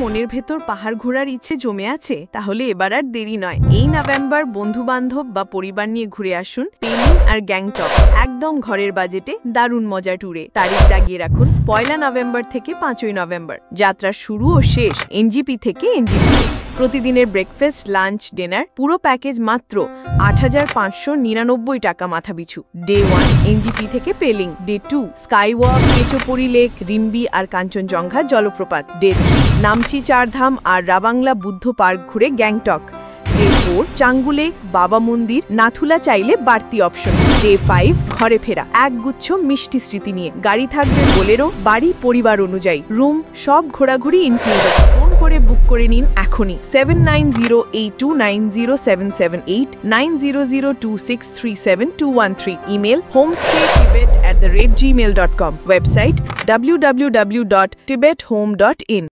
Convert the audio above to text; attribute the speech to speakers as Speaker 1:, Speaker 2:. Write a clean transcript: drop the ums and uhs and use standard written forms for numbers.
Speaker 1: মনের ভেতর পাহাড় ঘোরার ইচ্ছে জমে আছে, তাহলে এবার আর দেরি নয়। এই নভেম্বর বন্ধু-বান্ধব বা পরিবার নিয়ে ঘুরে আসুন পেলিং আর গ্যাংটক, একদম ঘরের বাজেটে দারুণ মজা ট্যুরে। তারিখ দাগিয়ে রাখুন 1 নভেম্বর থেকে 5 নভেম্বর। যাত্রা শুরু ও শেষ এনজিপি থেকে এনজিপি। প্রতিদিনের ব্রেকফাস্ট, লাঞ্চ, ডিনার পুরো প্যাকেজ মাত্র 8,599 টাকা মাথাপিছু। ডে 1 এনজিপি থেকে Pelling, day 2 skywalk, Khecheopalri lake, Rimbi আর কাঞ্চনজঙ্ঘা জলপ্রপাত, ডে 3 নামচি চারধাম আর রাবাংলা বুদ্ধ পার্ক ঘুরে গ্যাংটক, ডে 4 চাঙ্গু লেক, বাবা মন্দির, নাথুলা চাইলে বাড়তি অপশন, ডে 5 ঘরে ফেরা একগুচ্ছ মিষ্টি স্মৃতি নিয়ে। গাড়ি থাকবে বোলেরো, বাড়ি পরিবার অনুযায়ী, রুম সব ঘোরাঘুরি ইনক্লুডেড। ফোন করে বুক করে নিন এখনই 7908290778 9002637213। Email homestaytibet@gmail.com। Website www.tibethome.in।